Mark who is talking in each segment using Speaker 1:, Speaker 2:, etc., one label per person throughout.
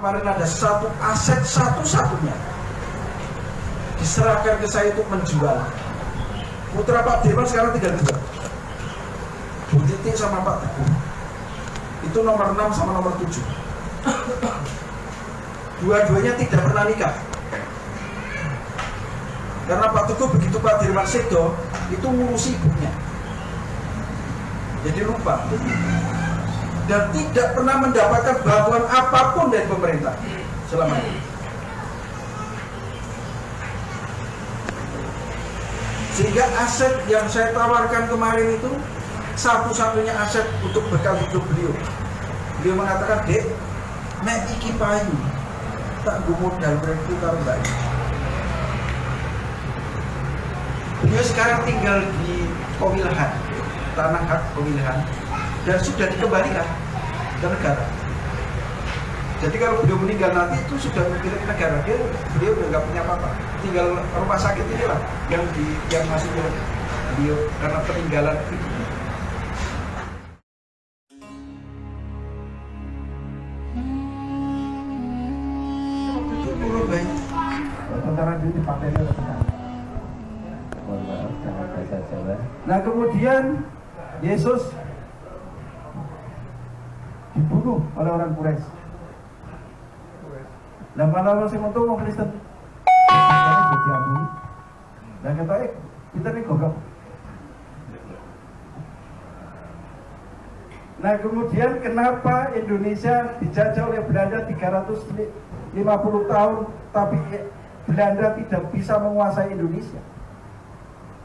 Speaker 1: kemarin ada satu aset satu-satunya diserahkan ke saya untuk menjual. Putra Pak Dirman sekarang tinggal 2, Bu Titi sama Pak Teguh. Itu nomor 6 sama nomor 7. Dua-duanya tidak pernah nikah. Karena Pak Teguh begitu Pak Dirman sedo, itu ngurusi ibunya. Jadi lupa. Dan tidak pernah mendapatkan bantuan apapun dari pemerintah selama ini. Sehingga aset yang saya tawarkan kemarin itu satu-satunya aset untuk bekal hidup beliau. Beliau mengatakan, "Dek, nek iki payu tak gue modal berarti karo mbak." Beliau sekarang tinggal di Pewilahan, tanah hak Pewilahan, dan sudah dikembalikan ke negara. Jadi kalau beliau meninggal nanti itu sudah milik negara. Beliau udah nggak punya apa-apa. Tinggal rumah sakit ini lah yang masih milik beliau karena peninggalan itu. Tentara dulu dipakai oleh tentara. Nah kemudian Yesus dibunuh oleh orang Quraisy. Nah malah sing untung wong Kristen. Ini diambuni. Nah ketoke kita nih gogok. Nah kemudian kenapa Indonesia dijajah oleh Belanda 350 tahun tapi Belanda tidak bisa menguasai Indonesia.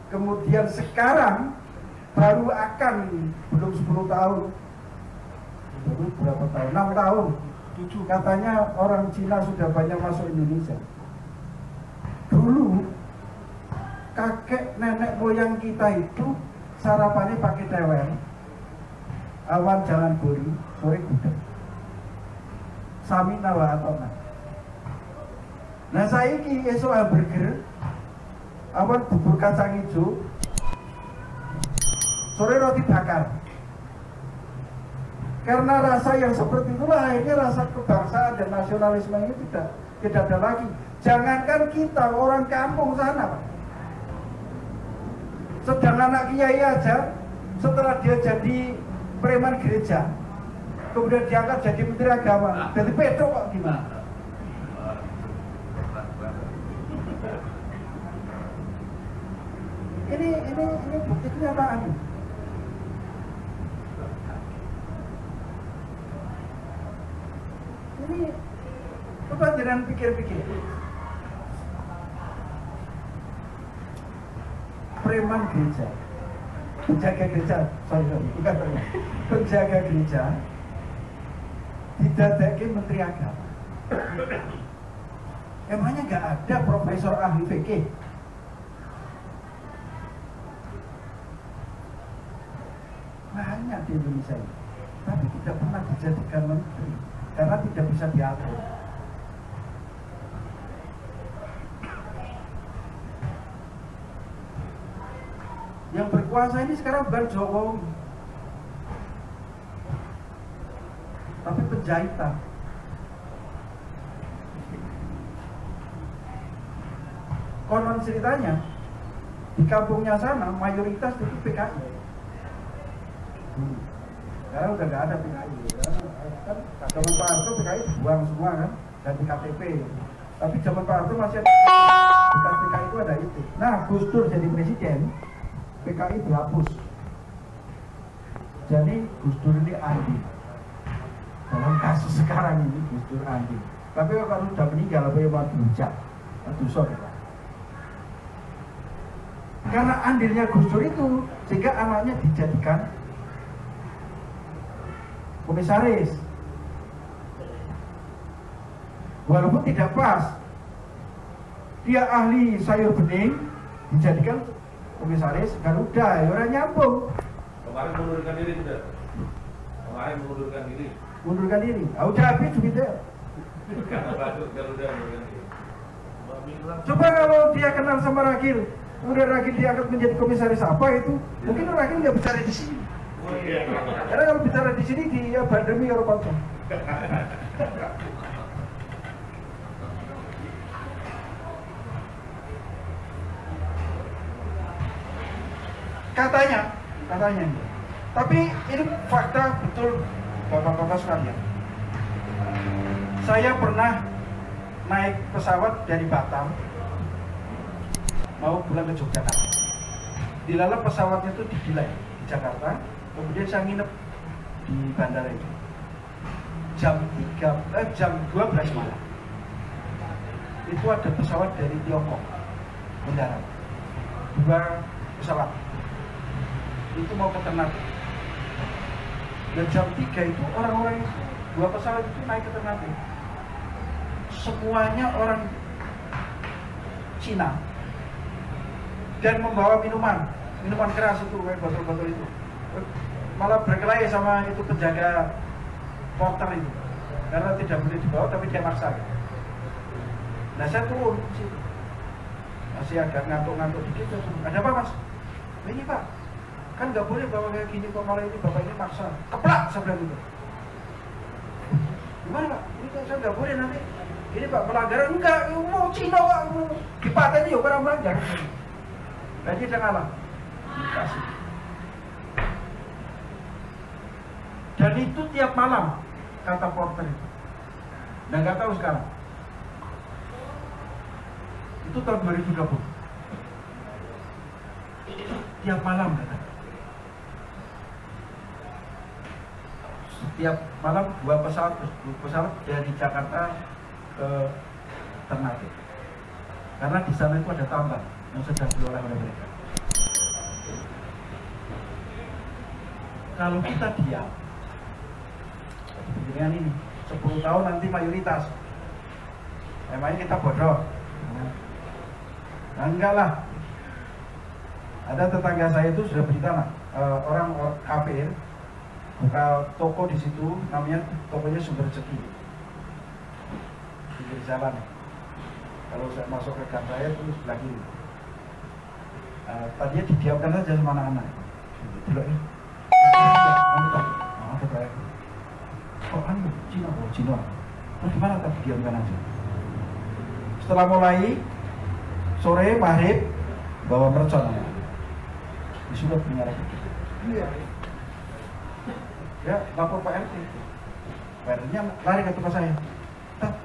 Speaker 1: Kemudian sekarang baru akan belum 10 tahun. Baru berapa tahun? 6 tahun. Katanya orang Cina sudah banyak masuk Indonesia. Dulu kakek nenek moyang kita itu sarapannya pakai tewel, awan jalan buri, sore gudeg, sami nawa atona. Nah saiki esok hamburger, awan bubur kacang hijau, sore roti bakar. Karena rasa yang seperti itulah akhirnya rasa kebangsaan dan nasionalisme ini tidak ada lagi. Jangankan kita orang kampung sana, Pak. Sedang anak kiai aja setelah dia jadi preman gereja, kemudian diangkat jadi menteri agama, jadi Petro kok gimana? Ini bukti kenyataan. Ini coba jangan pikir-pikir. Preman gereja, penjaga gereja, bukan preman, penjaga gereja didadaki menteri agama. Emangnya nggak ada profesor ahli fikih? Banyak di Indonesia ini, tapi tidak pernah dijadikan menteri karena tidak bisa diatur. Yang berkuasa ini sekarang bukan Jokowi, tapi penjahitan. Konon ceritanya di kampungnya sana mayoritas itu PKI. Sekarang udah nggak ada PKI ya. Kan zaman Pak Harto PKI dibuang semua kan, ganti KTP. Tapi zaman Pak Harto masih ada bekas PKI itu ada itu. Nah Gus Dur jadi presiden, PKI dihapus. Jadi Gus Dur ini andil dalam kasus sekarang ini. Gus Dur andil. Tapi kalau sudah meninggal apa yang mau dihujat, dosa kita. Karena andilnya Gus Dur itu sehingga anaknya dijadikan komisaris. Walaupun tidak pas, dia ahli sayur bening dijadikan komisaris Garuda, ya orang nyambung.
Speaker 2: Kemarin mengundurkan diri sudah. Kemarin mengundurkan diri.
Speaker 1: Mundurkan diri. Udah habis begitu.
Speaker 2: Garuda mengundurkan diri.
Speaker 1: Coba kalau dia kenal sama Ragil, kemudian Ragil diangkat menjadi komisaris apa itu, mungkin Ragil nggak bicara di sini. Karena kalau bicara di sini dia pandemi Eropa. Katanya. Tapi ini fakta betul, bapak-bapak sekalian. Saya pernah naik pesawat dari Batam mau pulang ke Yogyakarta. Di dalam pesawatnya itu di Gilai, di Jakarta. Kemudian saya nginep di bandara itu. Jam 12 malam. Itu ada pesawat dari Tiongkok mendarat. 2 pesawat. Itu mau ke Ternate. Dan jam 3 itu orang-orang itu 2 pesawat itu naik ke Ternate. Semuanya orang Cina dan membawa minuman keras itu, kayak botol-botol itu. Malah berkelahi sama itu penjaga porter itu, karena tidak boleh dibawa tapi dia maksa. Nah saya turun di situ, masih agak ngantuk-ngantuk dikit. Saya turun. Ada apa mas? Ini pak, kan nggak boleh bawa kayak gini kok, malah ini bapak ini maksa. Keplak sebelah itu. Gimana pak? Ini kan saya nggak boleh nanti. Ini pak pelanggaran enggak, mau Cina pak, dipateni ya orang melanggar. Jadi dia ngalah. Dikasih. Dan itu tiap malam, kata porter itu. Dan nggak tahu sekarang. Itu tahun 2020. Tiap malam kata. Setiap malam 2 pesawat dari Jakarta ke Ternate. Karena di sana itu ada tambang yang sedang diolah oleh mereka. Kalau kita diam, dengan ini 10 tahun nanti mayoritas. Emangnya kita bodoh? Nah, enggak lah. Ada tetangga saya itu sudah berita, orang kafir buka toko di situ, namanya tokonya Sumber Rezeki. Di jalan. Kalau saya masuk ke gang saya itu sebelah kiri. Tadinya didiamkan saja sama anak-anak. Dulu ini. Ada kayak. Oh anu, Cina. Terus gimana tak didiamkan aja? Setelah mulai sore maghrib bawa mercon. Disuruh punya lagi. Iya. Ya lapor Pak RT. Pak RT-nya lari ke tempat saya. Tak,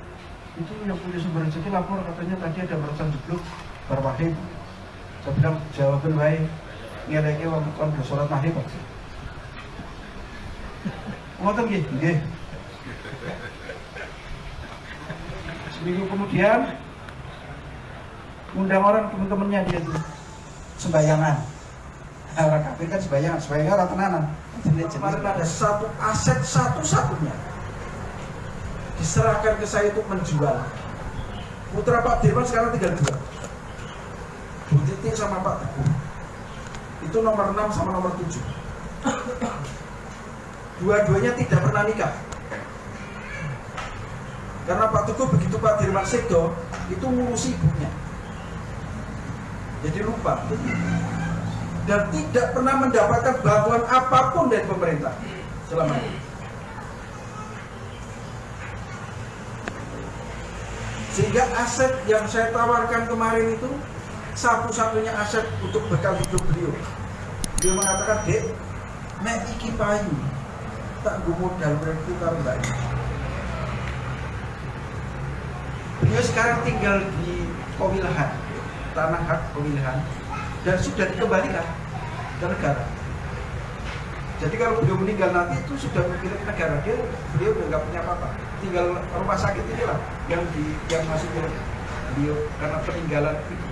Speaker 1: itu yang punya Sumber Rezeki lapor katanya tadi ada mercon jeblok berwahid. Saya bilang jawaban baik. Ngeleke wong sholat maghrib aja. Ngoten nggih. Seminggu kemudian undang orang teman-temannya dia itu sembayangan. Orang kafir kan sembayangan orang tenanan. Kemarin ada satu aset satu-satunya diserahkan ke saya untuk menjual. Putra Pak Dirman sekarang tinggal 2. Bu Titi sama Pak Teguh. Itu nomor 6 sama nomor 7. Dua-duanya tidak pernah nikah. Karena Pak Teguh begitu Pak Dirman sedo, itu ngurusi ibunya. Jadi lupa. Dan tidak pernah mendapatkan bantuan apapun dari pemerintah selama ini. Sehingga aset yang saya tawarkan kemarin itu satu-satunya aset untuk bekal hidup beliau. Dia mengatakan, "Dek, nek iki payu tak gue modal berarti karo mbak." Beliau sekarang tinggal di Pewilahan, tanah hak Pewilahan, dan sudah dikembalikan ke negara. Jadi kalau beliau meninggal nanti itu sudah milik negara, beliau udah nggak punya apa-apa. Tinggal rumah sakit inilah yang masih milik beliau karena peninggalan itu.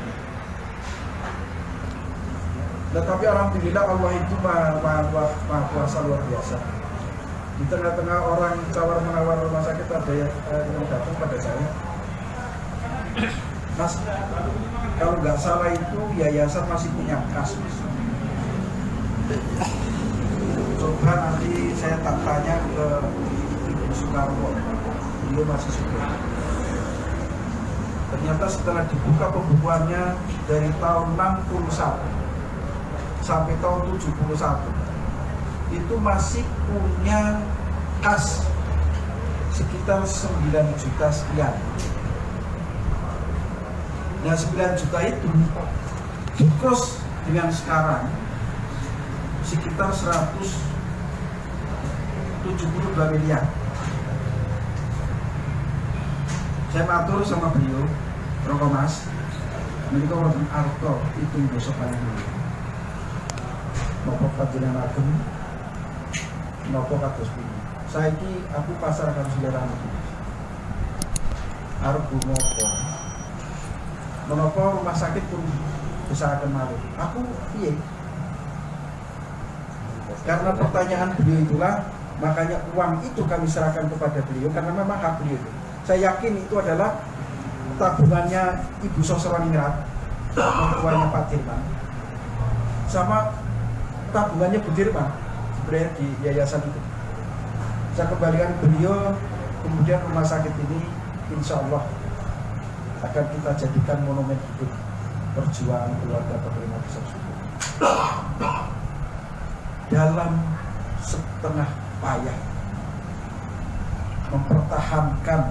Speaker 1: Nah, tapi alhamdulillah Allah itu maha kuasa luar biasa. Di tengah-tengah orang tawar-menawar rumah sakit ada yang datang pada saya, "Mas, kalau nggak salah itu yayasan masih punya kas. Coba nanti saya tak tanya ke Ibu Soekarno, beliau masih suka." Ternyata setelah dibuka pembukuannya dari tahun 61 sampai tahun 71 itu masih punya kas sekitar 9 juta sekian. Nah 9 juta itu cross dengan sekarang sekitar 172 miliar. Saya matur sama beliau, Roko Mas, menika wonten arta itu dosa paling dulu. Napa panjenengan agem, napa kados pundi. Saiki aku pasar karo selera iki. Arep gumopo. Menapa rumah sakit pun usahakan malih. Aku piye? Karena pertanyaan beliau itulah, makanya uang itu kami serahkan kepada beliau karena memang hak beliau itu. Saya yakin itu adalah tabungannya Ibu Sosroningrat, mertuanya Pak Dirman, sama tabungannya Bu Dirman sebenarnya di yayasan itu. Saya kembalikan beliau, kemudian rumah sakit ini insya Allah akan kita jadikan monumen hidup perjuangan keluarga penerima besar syukur. Dalam setengah payah mempertahankan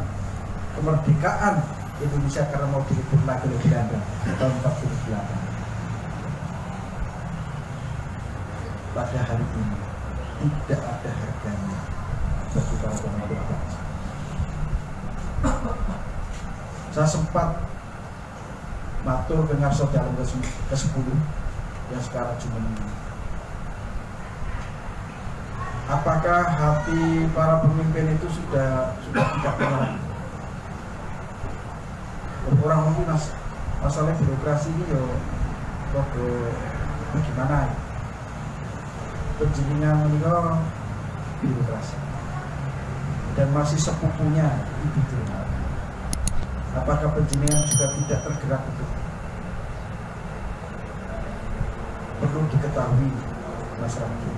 Speaker 1: kemerdekaan Indonesia karena mau direbut lagi oleh Belanda tahun 48. Pada hari ini tidak ada harganya bagi para pemimpin bangsa. Saya sempat matur dengan saudara ke-10 yang sekarang cuma apakah hati para pemimpin itu sudah tidak pernah berkurang mungkin masalah birokrasi ini yo bagaimana penjenengan menikah birokrasi dan masih sepupunya Ibu Dirman. Apakah penjenengan juga tidak tergerak itu? Perlu diketahui masyarakat.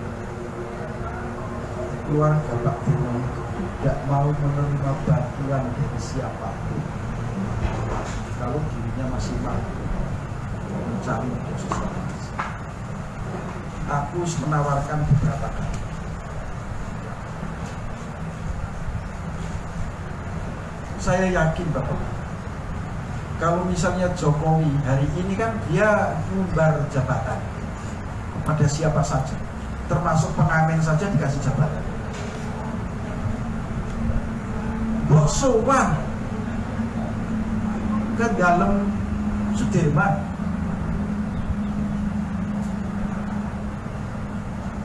Speaker 1: Keluarga Pak Dirman itu tidak mau menerima bantuan dari siapapun kalau dirinya masih mampu mencari untuk sesuatu. Aku menawarkan beberapa kali. Saya yakin Bapak, kalau misalnya Jokowi hari ini kan dia ngumbar jabatan kepada siapa saja, termasuk pengamen saja dikasih jabatan. Mbok sowan ke dalam Sudirman,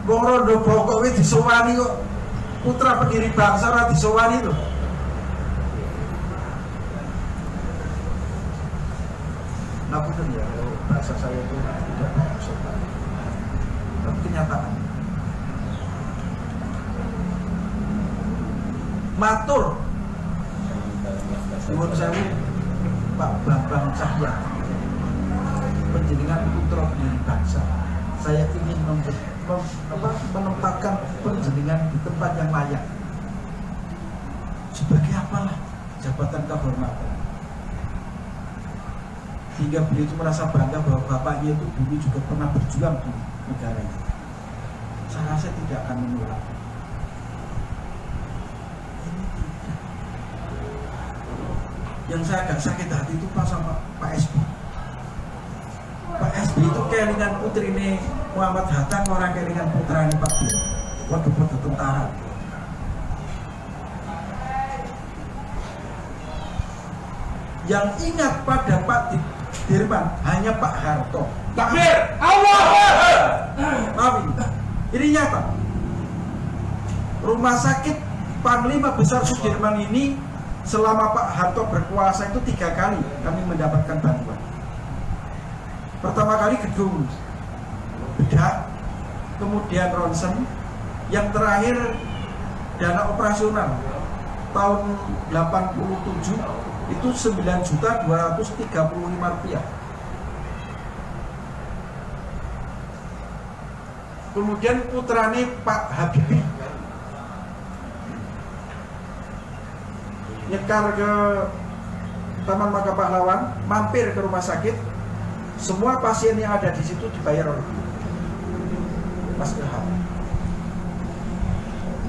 Speaker 1: wong rondo pokoknya disowani kok, putra pendiri bangsa ora disowani itu. Namun ya, bahasa saya itu tidak sopan, tapi kenyataan. Matur, nuwun sewu Pak Bambang Cahya, penjenengan putra pendiri bangsa. Saya ingin menempatkan penjenengan di tempat yang layak. Sebagai apalah jabatan kehormatan. Sehingga beliau itu merasa bangga bahwa bapaknya itu dulu juga pernah berjuang di negara ini. Saya rasa tidak akan menolak. Ini tidak. Yang saya agak sakit hati itu pas sama Pak SB. Pak SB itu kelingan putri ini Muhammad Hatta, orang kelingan putra ini Pak Dir. Waktu tentara. Yang ingat pada Pak Dirman hanya Pak Harto.
Speaker 2: Takbir! Allah!
Speaker 1: Maaf ini nyata. Rumah sakit Panglima Besar Sudirman ini selama Pak Harto berkuasa itu 3 kali kami mendapatkan bantuan. Pertama kali gedung bedah, kemudian ronsen, yang terakhir dana operasional tahun 87 itu 9.235 rupiah. Kemudian putrane Pak Habibie nyekar ke Taman Makam Pahlawan, mampir ke rumah sakit, semua pasien yang ada di situ dibayar oleh Mas Ilham.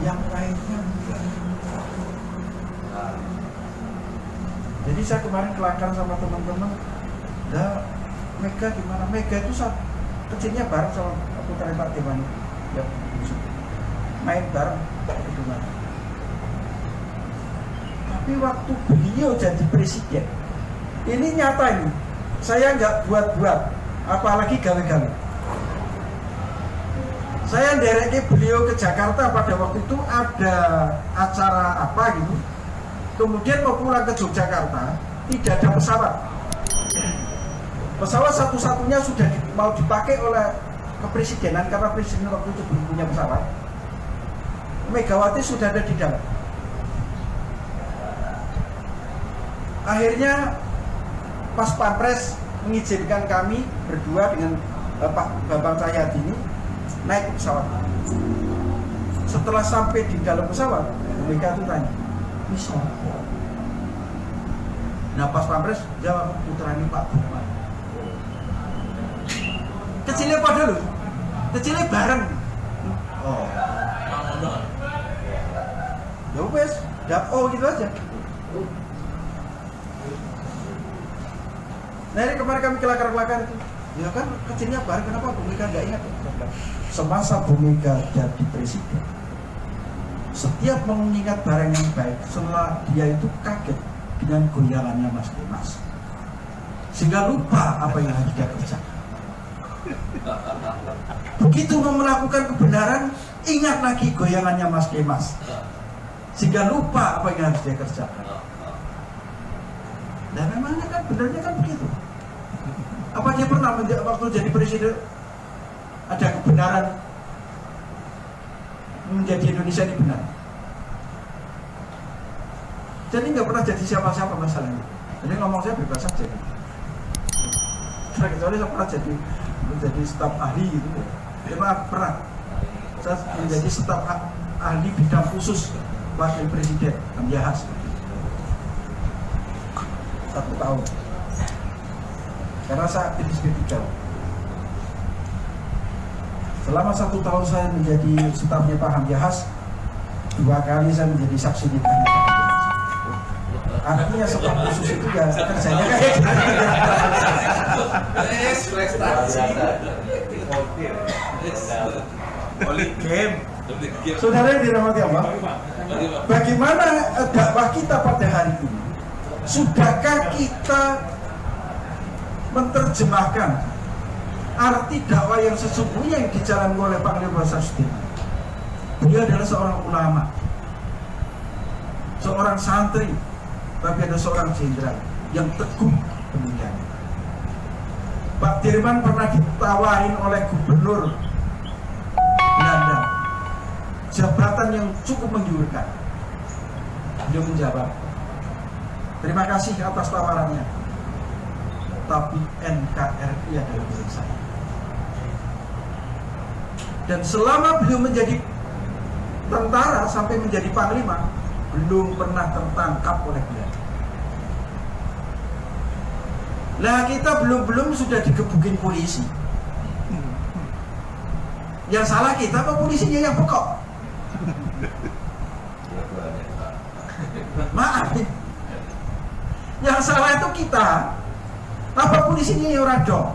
Speaker 1: Yang lainnya enggak. Jadi saya kemarin kelakar sama teman-teman, Mega gimana? Mega itu kecilnya bareng sama putra Pak Dirman. tiap main bareng itu mana. Tapi waktu beliau jadi presiden, ini nyata ini, saya nggak buat-buat, apalagi gawe-gawe. Saya ndereki beliau ke Jakarta pada waktu itu ada acara apa gitu. Kemudian mau pulang ke Yogyakarta, tidak ada pesawat. Pesawat satu-satunya sudah mau dipakai oleh kepresidenan karena presiden waktu itu belum punya pesawat. Megawati sudah ada di dalam. Akhirnya pas Pampres mengizinkan kami berdua dengan Pak Bambang Cahyadi ini naik pesawat. Setelah sampai di dalam pesawat, mereka itu tanya, bisa? Nah pas Pampres jawab, putra ini Pak Bambang. Kecilnya pada loh, kecilnya bareng. Oh, ya wes, oh gitu aja. Nah ini kemarin kami kelakar-kelakar itu, ya kan kecilnya bareng, kenapa Bu Mega nggak ingat? Semasa Bu Mega jadi presiden, setiap mengingat barang yang baik, setelah dia itu kaget dengan goyangannya Mas Dimas, sehingga lupa apa yang harus dia kerjakan. Begitu mau melakukan kebenaran, ingat lagi goyangannya Mas Dimas, sehingga lupa apa yang harus dia kerjakan. Dan memangnya kan benernya kan begitu. Apa dia pernah waktu jadi presiden ada kebenaran menjadi Indonesia ini benar? Jadi nggak pernah jadi siapa-siapa masalahnya. Jadi ngomong saya bebas saja. Kecuali saya pernah menjadi staf ahli gitu. Ya maaf, pernah. Saya menjadi staf ahli bidang khusus wakil presiden Hamzahas 1 tahun. Karena saya aktivis P3. Selama 1 tahun saya menjadi stafnya Pak Hamzahas, 2 kali saya menjadi saksi di pengadilan. Artinya staf khusus itu ya kerjanya kayak gitu. Saudara yang dirahmati Allah, bagaimana dakwah kita pada hari ini? Sudahkah kita menerjemahkan arti dakwah yang sesungguhnya yang dijalankan oleh Panglima Sudirman? Beliau adalah seorang ulama, seorang santri, tapi ada seorang jenderal yang teguh pemilihannya. Pak Dirman pernah ditawarin oleh gubernur Belanda jabatan yang cukup menggiurkan. Beliau menjawab, terima kasih atas tawarannya, tapi NKRI adalah milik saya. Dan selama beliau menjadi tentara sampai menjadi panglima, belum pernah tertangkap oleh Belanda. Lah kita belum sudah digebukin polisi. Yang salah kita apa polisinya yang pekok? Maaf. Yang salah itu kita. Apa polisinya yang rado?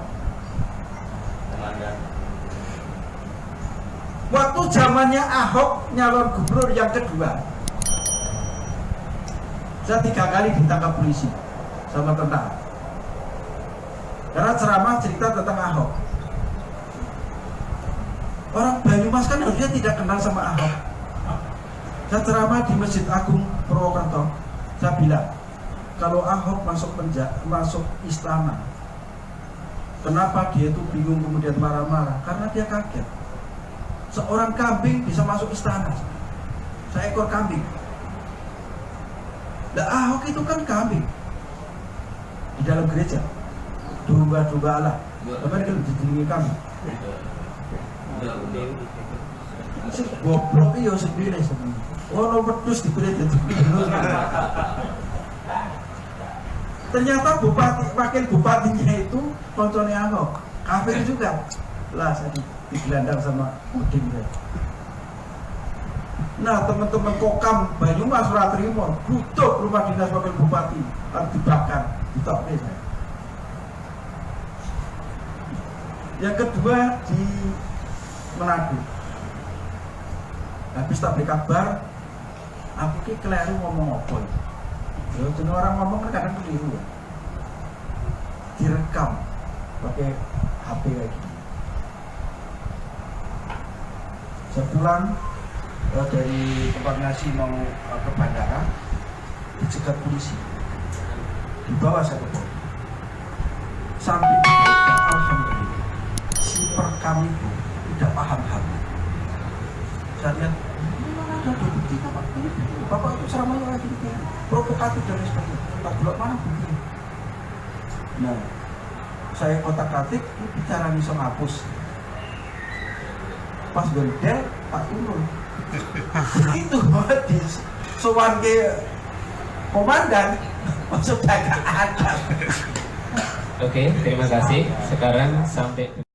Speaker 1: Waktu zamannya Ahok nyalon gubernur yang kedua, saya 3 kali ditangkap polisi sama tentara. Karena ceramah cerita tentang Ahok. Orang Banyumas kan harusnya tidak kenal sama Ahok. Saya ceramah di Masjid Agung Purwokerto. Saya bilang, kalau Ahok masuk istana, kenapa dia itu bingung kemudian marah-marah? Karena dia kaget. Seorang kambing bisa masuk istana. Seekor kambing. Nah Ahok itu kan kambing di dalam gereja. Domba-domba Allah. Apa kan dijenengi kami? Si goblok iyo sendiri sebenarnya. Ono wedhus diberi dadi gubernur. Ternyata wakil bupatinya itu koncone Ahok, kafir juga. Lah saya digelandang sama Udin. Nah teman-teman Kokam Banyumas ora trimo, butuh rumah dinas wakil bupati harus dibakar, ditokne saya. Yang kedua di Manado. Habis tak beri kabar, aku ki keliru ngomong apa ya? Ya, jenis orang ngomong kan kadang keliru ya. Direkam pakai HP kayak gini. Saya pulang dari tempat nasi mau ke bandara, dicegat polisi, dibawa saya ke polisi. Sampai alhamdulillah si perekam itu tidak paham hal. Saya lihat ada bukti bapak itu ceramahnya lagi provokatif dan sebagainya. Tak belok mana bukti. Nah, saya kotak-katik bicara bisa ngapus. Pas gendel Pak Unul itu di sowan ke komandan masuk dagang.
Speaker 3: Oke, terima kasih. Sekarang sampai